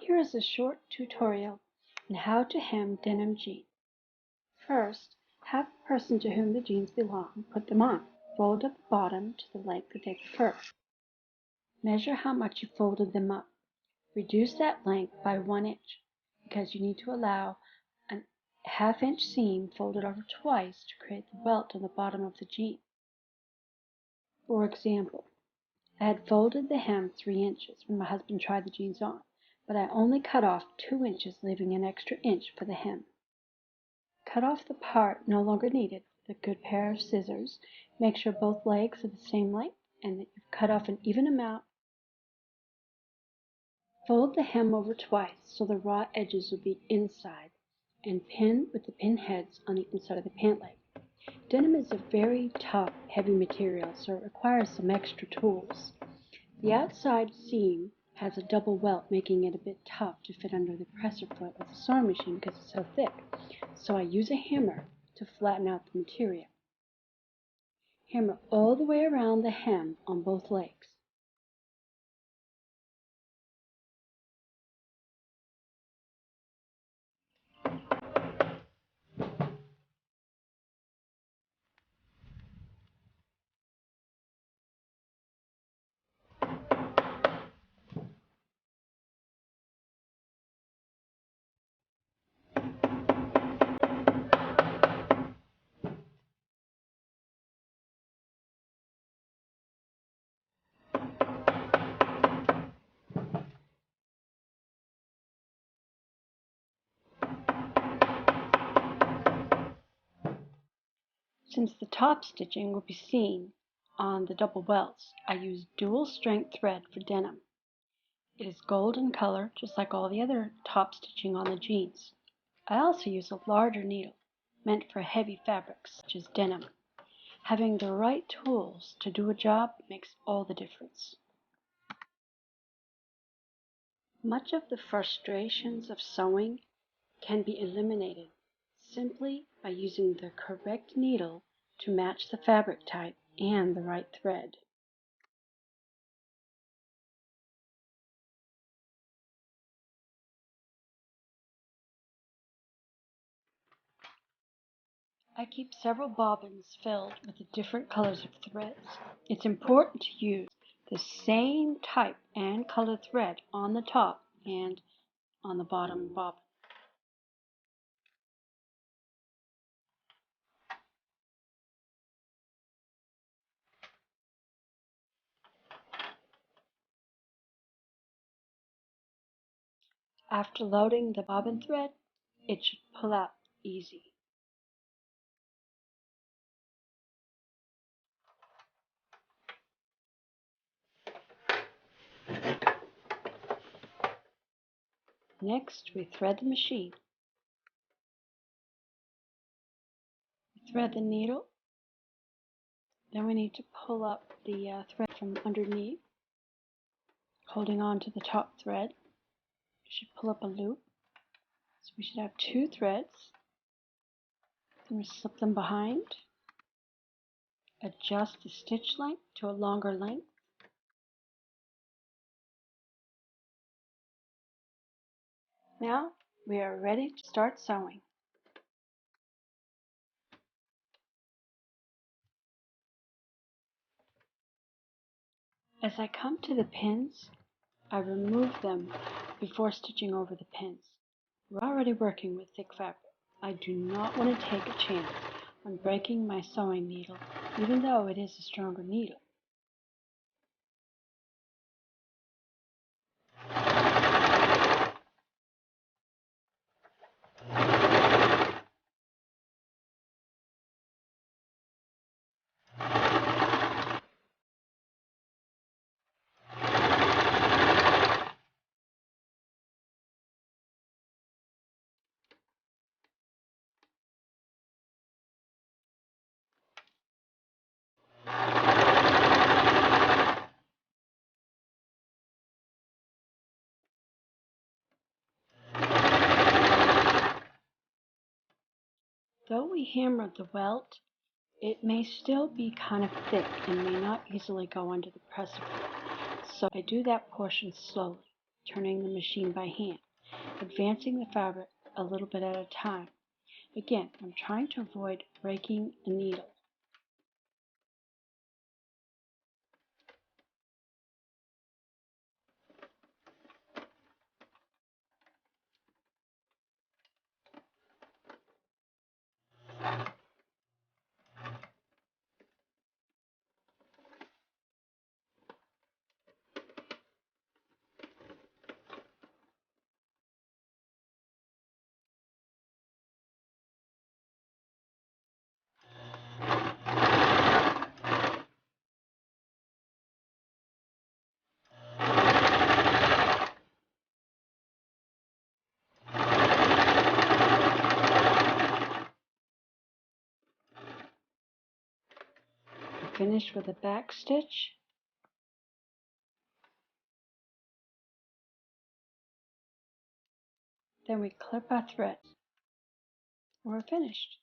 Here is a short tutorial on how to hem denim jeans. First, have the person to whom the jeans belong put them on. Fold up the bottom to the length that they prefer. Measure how much you folded them up. Reduce that length by 1 inch because you need to allow a ½ inch seam folded over twice to create the welt on the bottom of the jean. For example, I had folded the hem 3 inches when my husband tried the jeans on, but I only cut off 2 inches, leaving an extra inch for the hem. Cut off the part no longer needed with a good pair of scissors. Make sure both legs are the same length and that you've cut off an even amount. Fold the hem over twice so the raw edges will be inside, and pin with the pin heads on the inside of the pant leg. Denim is a very tough, heavy material, so it requires some extra tools. The outside seam has a double welt, making it a bit tough to fit under the presser foot of the sewing machine because it's so thick. So I use a hammer to flatten out the material. Hammer all the way around the hem on both legs. Since the top stitching will be seen on the double welts, I use dual strength thread for denim. It is gold in color, just like all the other top stitching on the jeans. I also use a larger needle, meant for heavy fabrics such as denim. Having the right tools to do a job makes all the difference. Much of the frustrations of sewing can be eliminated simply by using the correct needle to match the fabric type and the right thread. I keep several bobbins filled with the different colors of threads. It's important to use the same type and color thread on the top and on the bottom bobbin. After loading the bobbin thread, it should pull out easy. Next, we thread the machine. We thread the needle. Then we need to pull up the thread from underneath, holding on to the top thread. You should pull up a loop. So we should have 2 threads. Then we slip them behind. Adjust the stitch length to a longer length. Now we are ready to start sewing. As I come to the pins, I remove them before stitching over the pins. We're already working with thick fabric. I do not want to take a chance on breaking my sewing needle, even though it is a stronger needle. Though we hammered the welt, it may still be kind of thick and may not easily go under the presser foot. So I do that portion slowly. turning the machine by hand, advancing the fabric a little bit at a time. Again, I'm trying to avoid breaking a needle. Finish with a back stitch. Then we clip our thread. We're finished.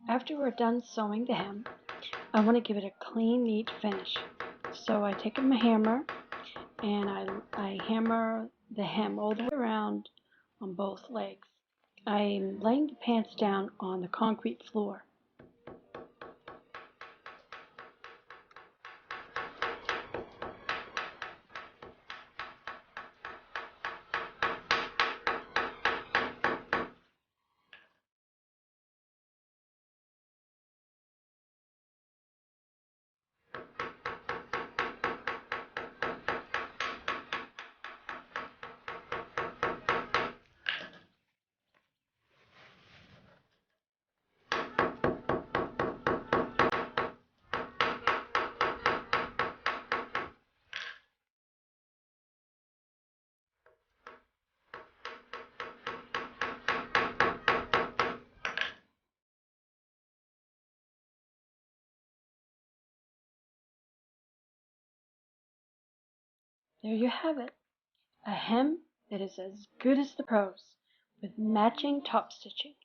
After we're done sewing the hem, I want to give it a clean, neat finish. So I take my hammer and I hammer the hem all the way around on both legs. I'm laying the pants down on the concrete floor. There you have it, a hem that is as good as the pros, with matching top stitching.